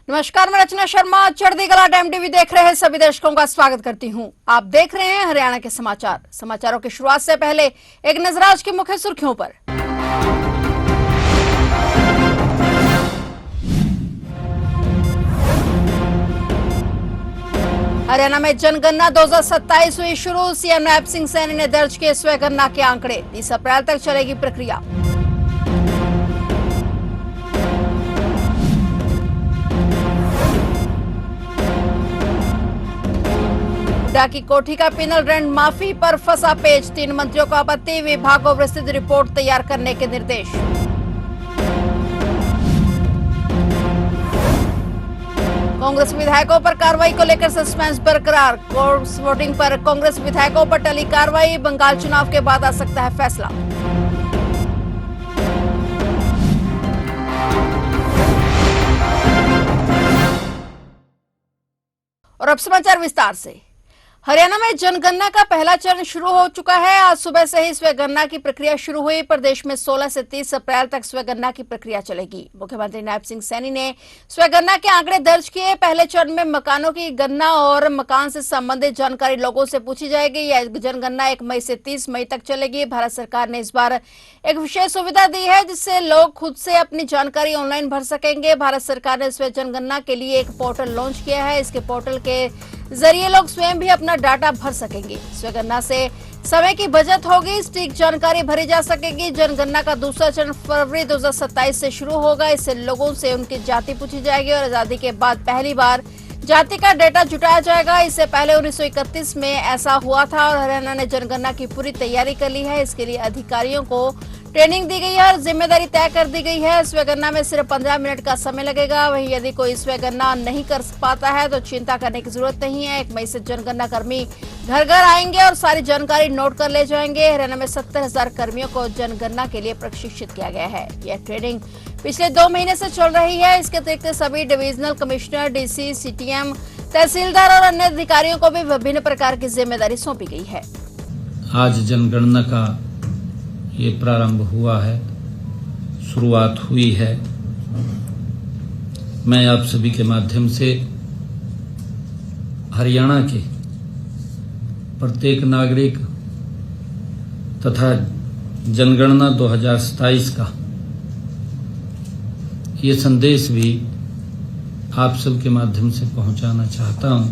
नमस्कार, मैं रचना शर्मा चढ़ती कला टाइम टीवी देख रहे हैं सभी दर्शकों का स्वागत करती हूं। आप देख रहे हैं हरियाणा के समाचार। समाचारों की शुरुआत से पहले एक नजर आज की मुख्य सुर्खियों पर। हरियाणा में जनगणना 2027 हुई शुरू। सीएम नैब सिंह सैनी ने दर्ज किए स्वगणना के आंकड़े। 30 अप्रैल तक चलेगी प्रक्रिया। हुड्डा की कोठी का पिनल रेंट माफी पर फंसा पेच। 3 मंत्रियों को आपत्ति। विभाग को विस्तृत रिपोर्ट तैयार करने के निर्देश। कांग्रेस विधायकों पर कार्रवाई को लेकर सस्पेंस बरकरार। क्रॉस वोटिंग पर कांग्रेस विधायकों पर टली कार्रवाई। बंगाल चुनाव के बाद आ सकता है फैसला। और अब समाचार विस्तार से। हरियाणा में जनगणना का पहला चरण शुरू हो चुका है। आज सुबह से ही स्वगणना की प्रक्रिया शुरू हुई। प्रदेश में 16 से 30 अप्रैल तक स्वगणना की प्रक्रिया चलेगी। मुख्यमंत्री नैब सिंह सैनी ने स्वगणना के आंकड़े दर्ज किए। पहले चरण में मकानों की गणना और मकान से संबंधित जानकारी लोगों से पूछी जाएगी। यह जनगणना 1 मई से 30 मई तक चलेगी। भारत सरकार ने इस बार एक विशेष सुविधा दी है जिससे लोग खुद से अपनी जानकारी ऑनलाइन भर सकेंगे। भारत सरकार ने स्व जनगणना के लिए एक पोर्टल लॉन्च किया है। इसके पोर्टल के जरिए लोग स्वयं भी अपना डाटा भर सकेंगे। स्वगणना से समय की बचत होगी। सटीक जानकारी भरी जा सकेगी। जनगणना का दूसरा चरण फरवरी 2027 से शुरू होगा। इससे लोगों से उनकी जाति पूछी जाएगी और आजादी के बाद पहली बार जाति का डेटा जुटाया जाएगा। इससे पहले 1931 में ऐसा हुआ था और हरियाणा ने जनगणना की पूरी तैयारी कर ली है। इसके लिए अधिकारियों को ट्रेनिंग दी गई है और जिम्मेदारी तय कर दी गई है। स्वगणना में सिर्फ 15 मिनट का समय लगेगा। वहीं यदि कोई स्वगणना नहीं कर पाता है तो चिंता करने की जरूरत नहीं है। 1 मई से जनगणना कर्मी घर घर आएंगे और सारी जानकारी नोट कर ले जाएंगे। हरियाणा में 70,000 कर्मियों को जनगणना के लिए प्रशिक्षित किया गया है। यह ट्रेनिंग पिछले 2 महीने से चल रही है। इसके अतिरिक्त सभी डिविजनल कमिश्नर, डीसी, सीटीएम, तहसीलदार और अन्य अधिकारियों को भी विभिन्न प्रकार की जिम्मेदारी सौंपी गई है। आज जनगणना का ये प्रारंभ हुआ है, शुरुआत हुई है। मैं आप सभी के माध्यम से हरियाणा के प्रत्येक नागरिक तथा जनगणना 2027 का ये संदेश भी आप सबके माध्यम से पहुंचाना चाहता हूं।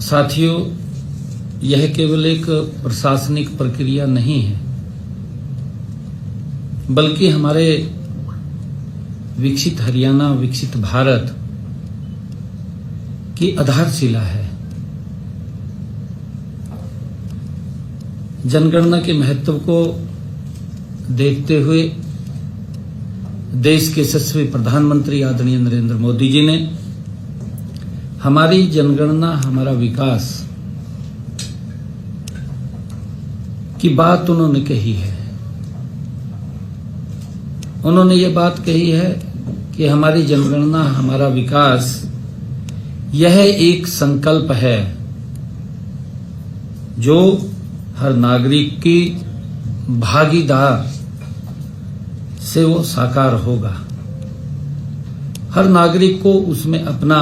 साथियों, यह केवल एक प्रशासनिक प्रक्रिया नहीं है बल्कि हमारे विकसित हरियाणा, विकसित भारत की आधारशिला है। जनगणना के महत्व को देखते हुए देश के यशस्वी प्रधानमंत्री आदरणीय नरेंद्र मोदी जी ने हमारी जनगणना हमारा विकास की बात उन्होंने कही है। उन्होंने ये बात कही है कि हमारी जनगणना हमारा विकास यह एक संकल्प है जो हर नागरिक की भागीदार से वो साकार होगा। हर नागरिक को उसमें अपना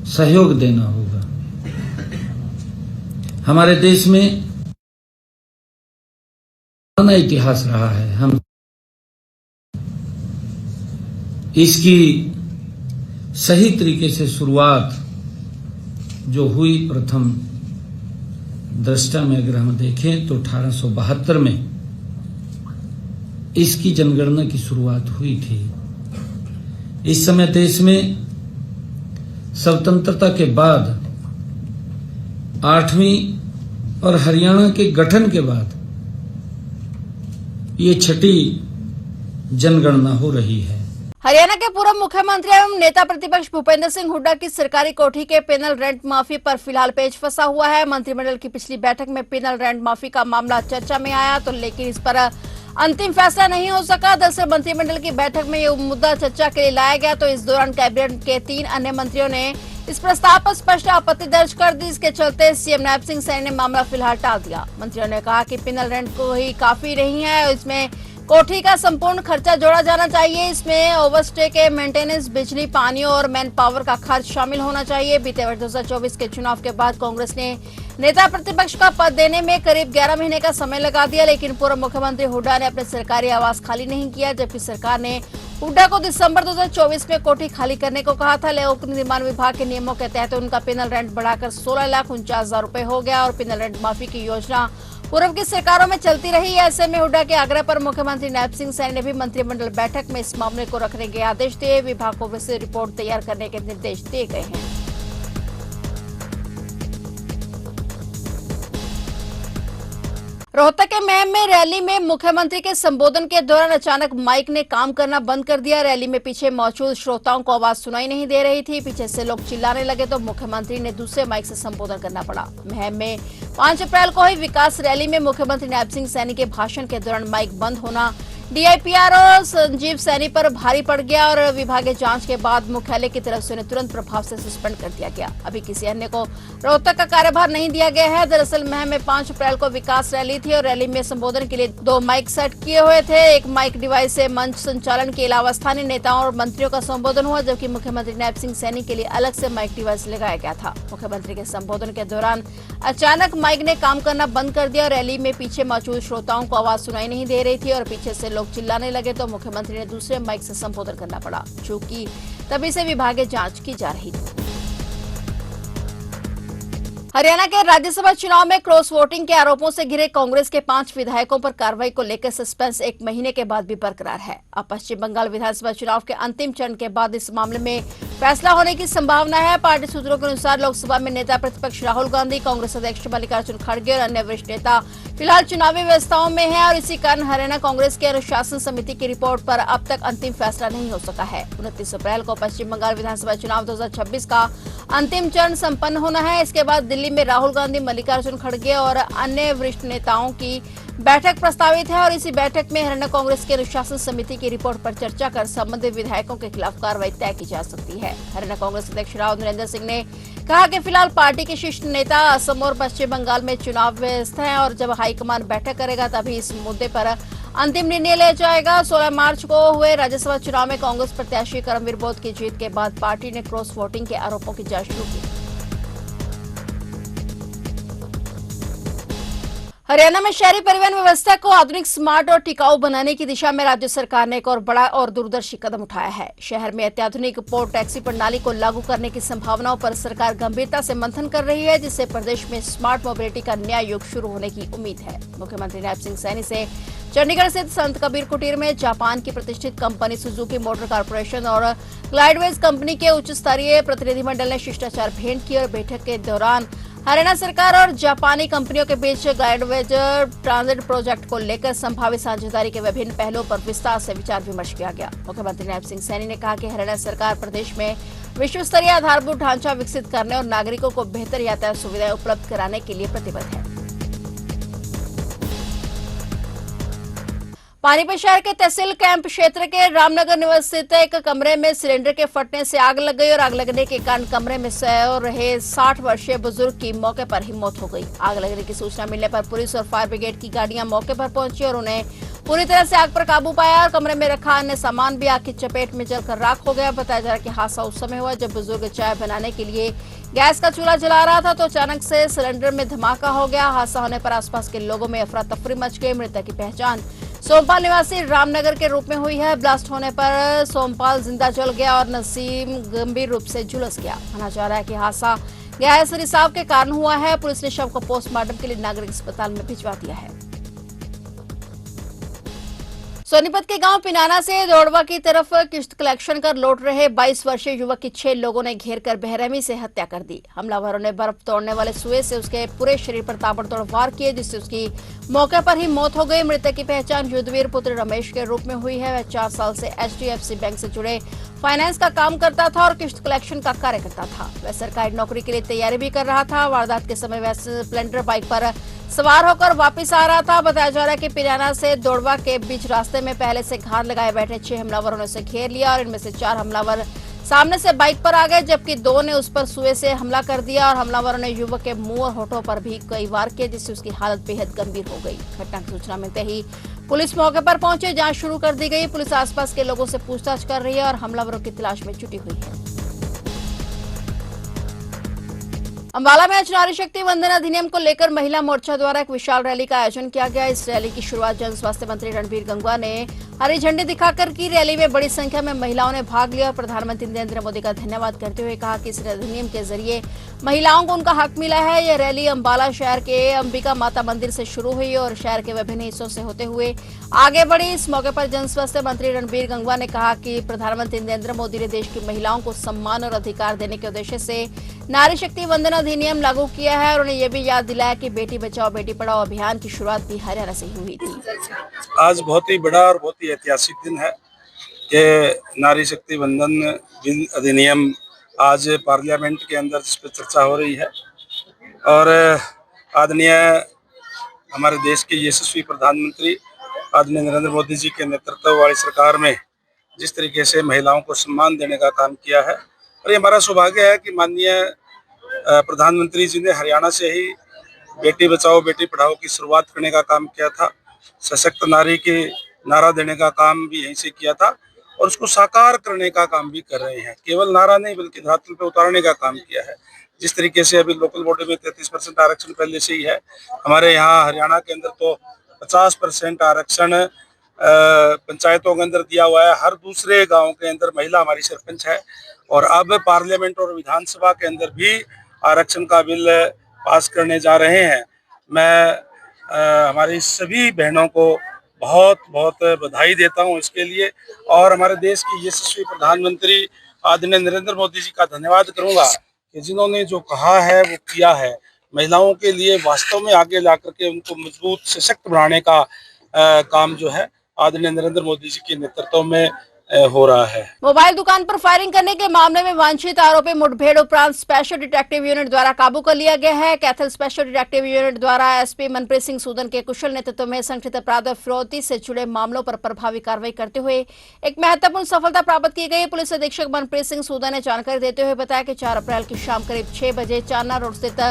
सहयोग देना होगा। हमारे देश में इतिहास रहा है। हम इसकी सही तरीके से शुरुआत जो हुई प्रथम दृष्टा में अगर हम देखें तो 1872 में इसकी जनगणना की शुरुआत हुई थी। इस समय देश में स्वतंत्रता के बाद 8वीं और हरियाणा के गठन के बाद ये 6ठी जनगणना हो रही है। हरियाणा के पूर्व मुख्यमंत्री एवं नेता प्रतिपक्ष भूपेंद्र सिंह हुड्डा की सरकारी कोठी के पिनल रेंट माफी पर फिलहाल पेच फंसा हुआ है। मंत्रिमंडल की पिछली बैठक में पिनल रेंट माफी का मामला चर्चा में आया तो लेकिन इस पर अंतिम फैसला नहीं हो सका। दरअसल मंत्रिमंडल की बैठक में यह मुद्दा चर्चा के लिए लाया गया तो इस दौरान कैबिनेट के 3 अन्य मंत्रियों ने इस प्रस्ताव पर स्पष्ट आपत्ति दर्ज कर दी। इसके चलते सीएम नैब सिंह सैनी ने मामला फिलहाल टाल दिया। मंत्रियों ने कहा कि पिनल रेंट को ही काफी नहीं है, इसमें कोठी का संपूर्ण खर्चा जोड़ा जाना चाहिए। इसमें ओवरस्टे के मेंटेनेंस, बिजली, पानी और मैन पावर का खर्च शामिल होना चाहिए। बीते वर्ष 2024 के चुनाव के बाद कांग्रेस ने नेता प्रतिपक्ष का पद देने में करीब 11 महीने का समय लगा दिया, लेकिन पूर्व मुख्यमंत्री हुड्डा ने अपने सरकारी आवास खाली नहीं किया, जबकि सरकार ने हुड्डा को दिसंबर 2024 में कोठी खाली करने को कहा था। लोक निर्माण विभाग के नियमों के तहत उनका पिनल रेंट बढ़ाकर 16,49,000 रुपए हो गया और पिनल रेंट माफी की योजना पूर्व की सरकारों में चलती रही। ऐसे में हुड्डा के आग्रह पर मुख्यमंत्री नायब सिंह सैनी ने भी मंत्रिमंडल बैठक में इस मामले को रखने के आदेश दिए। विभाग को विस्तृत रिपोर्ट तैयार करने के निर्देश दिए गए हैं। रोहतक के महम में रैली में मुख्यमंत्री के संबोधन के दौरान अचानक माइक ने काम करना बंद कर दिया। रैली में पीछे मौजूद श्रोताओं को आवाज सुनाई नहीं दे रही थी। पीछे से लोग चिल्लाने लगे तो मुख्यमंत्री ने दूसरे माइक से संबोधन करना पड़ा। महम में 5 अप्रैल को हुई विकास रैली में मुख्यमंत्री नायब सिंह सैनी के भाषण के दौरान माइक बंद होना डीआईपीआरओ संजीव सैनी पर भारी पड़ गया और विभागीय जांच के बाद मुख्यालय की तरफ से उन्हें तुरंत प्रभाव से सस्पेंड कर दिया गया। अभी किसी अन्य को रोहतक का कार्यभार नहीं दिया गया है। दरअसल महम में 5 अप्रैल को विकास रैली थी और रैली में संबोधन के लिए 2 माइक सेट किए हुए थे। एक माइक डिवाइस से मंच संचालन के अलावा स्थानीय नेताओं और मंत्रियों का संबोधन हुआ, जबकि मुख्यमंत्री नायब सिंह सैनी के लिए अलग से माइक डिवाइस लगाया गया था। मुख्यमंत्री के संबोधन के दौरान अचानक माइक ने काम करना बंद कर दिया। रैली में पीछे मौजूद श्रोताओं को आवाज सुनाई नहीं दे रही थी और पीछे से लोग चिल्लाने लगे तो मुख्यमंत्री ने दूसरे माइक से संबोधन करना पड़ा, चूंकि तभी से विभागीय जांच की जा रही थी। हरियाणा के राज्यसभा चुनाव में क्रॉस वोटिंग के आरोपों से घिरे कांग्रेस के 5 विधायकों पर कार्रवाई को लेकर सस्पेंस 1 महीने के बाद भी बरकरार है। अब पश्चिम बंगाल विधानसभा चुनाव के अंतिम चरण के बाद इस मामले में फैसला होने की संभावना है। पार्टी सूत्रों के अनुसार लोकसभा में नेता प्रतिपक्ष राहुल गांधी, कांग्रेस अध्यक्ष मल्लिकार्जुन खड़गे और अन्य वरिष्ठ नेता फिलहाल चुनावी व्यवस्थाओं में है और इसी कारण हरियाणा कांग्रेस की अनुशासन समिति की रिपोर्ट पर अब तक अंतिम फैसला नहीं हो सका है। 29 अप्रैल को पश्चिम बंगाल विधानसभा चुनाव 2026 का अंतिम चरण संपन्न होना है। इसके बाद दिल्ली में राहुल गांधी, मल्लिकार्जुन खड़गे और अन्य वरिष्ठ नेताओं की बैठक प्रस्तावित है और इसी बैठक में हरियाणा कांग्रेस की अनुशासन समिति की रिपोर्ट पर चर्चा कर संबंधित विधायकों के खिलाफ कार्रवाई तय की जा सकती है। हरियाणा कांग्रेस अध्यक्ष राव नरेंद्र सिंह ने कहा कि फिलहाल पार्टी के शीर्ष नेता असम और पश्चिम बंगाल में चुनाव व्यस्त हैं और जब हाईकमान बैठक करेगा तभी इस मुद्दे पर अंतिम निर्णय लिया जाएगा। 16 मार्च को हुए राज्यसभा चुनाव में कांग्रेस प्रत्याशी करमवीर बोध की जीत के बाद पार्टी ने क्रॉस वोटिंग के आरोपों की जांच शुरू की। हरियाणा में शहरी परिवहन व्यवस्था को आधुनिक, स्मार्ट और टिकाऊ बनाने की दिशा में राज्य सरकार ने एक और बड़ा और दूरदर्शी कदम उठाया है। शहर में अत्याधुनिक पोर्ट टैक्सी प्रणाली को लागू करने की संभावनाओं पर सरकार गंभीरता से मंथन कर रही है, जिससे प्रदेश में स्मार्ट मोबिलिटी का नया युग शुरू होने की उम्मीद है। मुख्यमंत्री नायब सिंह सैनी से चंडीगढ़ स्थित संत कबीर कुटीर में जापान की प्रतिष्ठित कंपनी सुजुकी मोटर कॉर्पोरेशन और ग्लाइडवेज कंपनी के उच्च स्तरीय प्रतिनिधिमंडल ने शिष्टाचार भेंट की और बैठक के दौरान हरियाणा सरकार और जापानी कंपनियों के बीच ग्लाइडवेज ट्रांजिट प्रोजेक्ट को लेकर संभावित साझेदारी के विभिन्न पहलुओं पर विस्तार से विचार विमर्श किया गया। मुख्यमंत्री नायब सिंह सैनी ने कहा कि हरियाणा सरकार प्रदेश में विश्व स्तरीय आधारभूत ढांचा विकसित करने और नागरिकों को बेहतर यातायात सुविधाएं उपलब्ध कराने के लिए प्रतिबद्ध है। पानीपत शहर के तहसील कैंप क्षेत्र के रामनगर निवास स्थित एक कमरे में सिलेंडर के फटने से आग लग गई और आग लगने के कारण कमरे में सो रहे 60 वर्षीय बुजुर्ग की मौके पर ही मौत हो गई। आग लगने की सूचना मिलने पर पुलिस और फायर ब्रिगेड की गाड़ियां मौके पर पहुंची और उन्हें पूरी तरह से आग पर काबू पाया और कमरे में रखा अन्य सामान भी आग की चपेट में जलकर राख हो गया। बताया जा रहा है कि हादसा उस समय हुआ जब बुजुर्ग चाय बनाने के लिए गैस का चूल्हा जला रहा था तो अचानक से सिलेंडर में धमाका हो गया। हादसा होने पर आसपास के लोगों में अफरा तफरी मच गई। मृतक की पहचान सोमपाल निवासी रामनगर के रूप में हुई है। ब्लास्ट होने पर सोमपाल जिंदा जल गया और नसीम गंभीर रूप से झुलस गया। माना जा रहा है कि हादसा गैस रिसाव के कारण हुआ है। पुलिस ने शव को पोस्टमार्टम के लिए नागरिक अस्पताल में भिजवा दिया है। सोनीपत के गांव पिनाना से दौड़वा की तरफ किश्त कलेक्शन कर लौट रहे 22 वर्षीय युवक की 6 लोगों ने घेर कर बेरहमी से हत्या कर दी। हमलावरों ने बर्फ तोड़ने वाले सुए से उसके पूरे शरीर पर ताबड़तोड़ वार किए, जिससे उसकी मौके पर ही मौत हो गई। मृतक की पहचान युद्धवीर पुत्र रमेश के रूप में हुई है। वह 4 साल से HDFC बैंक से जुड़े फाइनेंस का काम करता था और किश्त कलेक्शन का कार्य करता था। वह सरकारी नौकरी के लिए तैयारी भी कर रहा था। वारदात के समय वह स्प्लेंडर बाइक पर सवार होकर वापस आ रहा था। बताया जा रहा है कि पिनाना से दौड़वा के बीच रास्ते में पहले से घात लगाए बैठे 6 हमलावरों ने उसे घेर लिया और इनमें से 4 हमलावर सामने से बाइक पर आ गए, जबकि दो ने उस पर सुए से हमला कर दिया और हमलावरों ने युवक के मुंह और होठों पर भी कई वार किए, जिससे उसकी हालत बेहद गंभीर हो गई। घटना की सूचना मिलते ही पुलिस मौके पर पहुंचे, जांच शुरू कर दी गई। पुलिस आसपास के लोगों से पूछताछ कर रही है और हमलावरों की तलाश में जुटी हुई है। अंबाला में आज नारी शक्ति वंदन अधिनियम को लेकर महिला मोर्चा द्वारा एक विशाल रैली का आयोजन किया गया। इस रैली की शुरुआत जन स्वास्थ्य मंत्री रणबीर गंगवा ने हरी झंडी दिखाकर की। रैली में बड़ी संख्या में महिलाओं ने भाग लिया और प्रधानमंत्री नरेंद्र मोदी का धन्यवाद करते हुए कहा कि इस अधिनियम के जरिए महिलाओं को उनका हक मिला है। यह रैली अंबाला शहर के अंबिका माता मंदिर से शुरू हुई और शहर के विभिन्न हिस्सों से होते हुए आगे बढ़ी। इस मौके पर जन स्वास्थ्य मंत्री रणबीर गंगवा ने कहा कि प्रधानमंत्री नरेंद्र मोदी ने देश की महिलाओं को सम्मान और अधिकार देने के उद्देश्य से नारी शक्ति वंदन अधिनियम लागू किया है और उन्हें यह भी याद दिलाया कि बेटी बचाओ बेटी पढ़ाओ अभियान की शुरुआत भी हरियाणा से ही हुई थी। आज बहुत ही बड़ा और बहुत ही ऐतिहासिक दिन है कि नारी शक्ति वंदन अधिनियम आज पार्लियामेंट के अंदर जिस पर चर्चा हो रही है और आदरणीय हमारे देश के यशस्वी प्रधानमंत्री आदरणीय नरेंद्र मोदी जी के नेतृत्व वाली सरकार में जिस तरीके से महिलाओं को सम्मान देने का काम किया है और ये हमारा सौभाग्य है कि माननीय प्रधानमंत्री जी ने हरियाणा से ही बेटी बचाओ बेटी पढ़ाओ की शुरुआत करने का काम किया था। सशक्त नारी के नारा देने का काम भी यहीं से किया था और उसको साकार करने का काम भी कर रहे हैं। केवल नारा नहीं बल्कि धरातल पे उतारने का काम किया है। जिस तरीके से अभी लोकल बॉडी में 33% आरक्षण पहले से ही है, हमारे यहाँ हरियाणा के अंदर तो 50% आरक्षण पंचायतों के अंदर दिया हुआ है। हर दूसरे गांव के अंदर महिला हमारी सरपंच है और अब पार्लियामेंट और विधानसभा के अंदर भी आरक्षण का बिल पास करने जा रहे हैं। मैं हमारी सभी बहनों को बहुत बहुत बधाई देता हूं इसके लिए और हमारे देश के यशस्वी प्रधानमंत्री आदरणीय नरेंद्र मोदी जी का धन्यवाद करूंगा कि जिन्होंने जो कहा है वो किया है। महिलाओं के लिए वास्तव में आगे ला करके उनको मजबूत सशक्त बनाने का काम जो है आदरणीय नरेंद्र मोदी जी के नेतृत्व में हो रहा है। मोबाइल दुकान पर फायरिंग करने के मामले में वांछित आरोपी मुठभेड़ उपरांत स्पेशल डिटेक्टिव यूनिट द्वारा काबू कर लिया गया है। कैथल स्पेशल डिटेक्टिव यूनिट द्वारा एसपी मनप्रीत सिंह सूदन के कुशल नेतृत्व में संगठित अपराध और फिरौती से जुड़े मामलों पर प्रभावी कार्रवाई करते हुए एक महत्वपूर्ण सफलता प्राप्त की गई। पुलिस अधीक्षक मनप्रीत सिंह सूदन ने जानकारी देते हुए बताया कि 4 अप्रैल की शाम करीब 6 बजे चान्ना रोड स्थित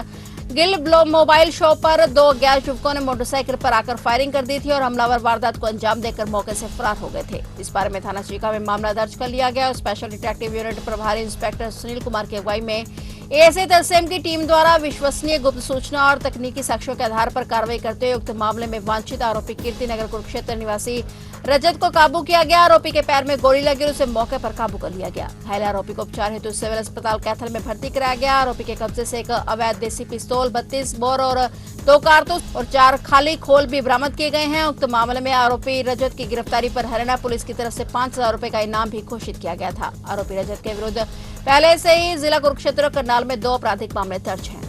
गिल मोबाइल शॉप पर 2 अज्ञात युवकों ने मोटरसाइकिल पर आकर फायरिंग कर दी थी और हमलावर वारदात को अंजाम देकर मौके से फरार हो गए थे। इस बारे में थाना चीका में मामला दर्ज कर लिया गया और स्पेशल डिटेक्टिव यूनिट प्रभारी इंस्पेक्टर सुनील कुमार की अगुवाई में एएसआई तहसीम की टीम द्वारा विश्वसनीय गुप्त सूचना और तकनीकी साक्ष्यों के आधार पर कार्रवाई करते हुए उक्त मामले में वांछित आरोपी कीर्तिनगर कुरुक्षेत्र निवासी रजत को काबू किया गया। आरोपी के पैर में गोली लगी और उसे मौके पर काबू कर लिया गया। घायल आरोपी को उपचार हेतु सिविल अस्पताल कैथल में भर्ती कराया गया। आरोपी के कब्जे से एक अवैध देसी पिस्तौल, 32 बोर और 2 कारतूस और 4 खाली खोल भी बरामद किए गए हैं। उक्त मामले में आरोपी रजत की गिरफ्तारी पर हरियाणा पुलिस की तरफ से 5,000 रुपए का इनाम भी घोषित किया गया था। आरोपी रजत के विरुद्ध पहले से ही जिला कुरुक्षेत्र और करनाल में 2 आपराधिक मामले दर्ज हैं।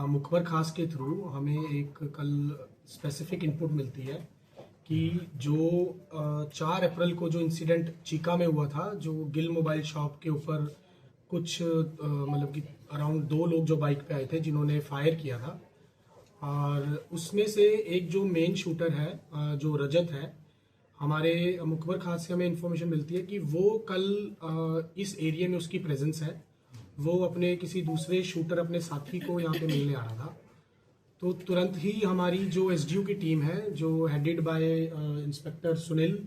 मुखबर खास के थ्रू हमें एक कल स्पेसिफिक इनपुट मिलती है कि जो 4 अप्रैल को जो इंसिडेंट चीका में हुआ था, जो गिल मोबाइल शॉप के ऊपर कुछ मतलब कि अराउंड 2 लोग जो बाइक पे आए थे जिन्होंने फायर किया था और उसमें से एक जो मेन शूटर है जो रजत है, हमारे मुखबर खास से हमें इंफॉर्मेशन मिलती है कि वो कल इस एरिया में उसकी प्रेजेंस है। वो अपने किसी दूसरे शूटर अपने साथी को यहाँ पे मिलने आ रहा था, तो तुरंत ही हमारी जो एसडीओ की टीम है जो हेडेड बाय इंस्पेक्टर सुनील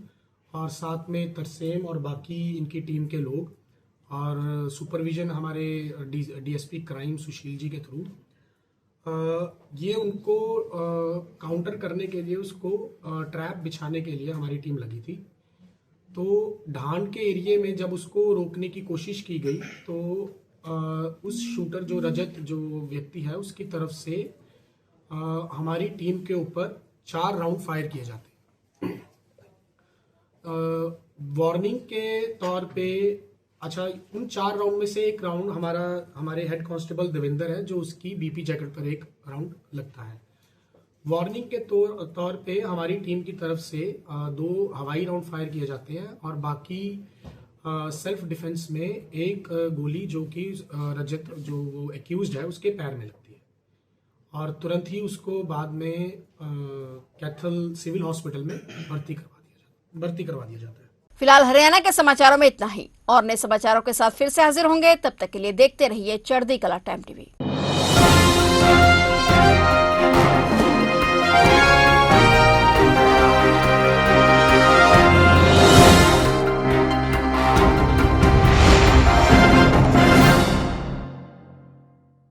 और साथ में तरसेम और बाकी इनकी टीम के लोग और सुपरविजन हमारे डीएसपी क्राइम सुशील जी के थ्रू ये उनको काउंटर करने के लिए, उसको ट्रैप बिछाने के लिए हमारी टीम लगी थी। तो ढांड के एरिया में जब उसको रोकने की कोशिश की गई तो उस शूटर जो रजत जो व्यक्ति है उसकी तरफ से हमारी टीम के ऊपर 4 राउंड फायर किए जाते हैं। वार्निंग के तौर पे अच्छा, उन 4 राउंड में से एक राउंड हमारे हेड कांस्टेबल देवेंद्र है जो उसकी बीपी जैकेट पर एक राउंड लगता है। वार्निंग के तौर पे हमारी टीम की तरफ से 2 हवाई राउंड फायर किए जाते हैं और बाकी सेल्फ डिफेंस में एक गोली जो कि रजत जो वो एक्यूज्ड है उसके पैर में लगती है और तुरंत ही उसको बाद में कैथल सिविल हॉस्पिटल में भर्ती करवा दिया जाता है। फिलहाल हरियाणा के समाचारों में इतना ही। और नए समाचारों के साथ फिर से हाजिर होंगे, तब तक के लिए देखते रहिए चढ़ती कला टाइम टीवी।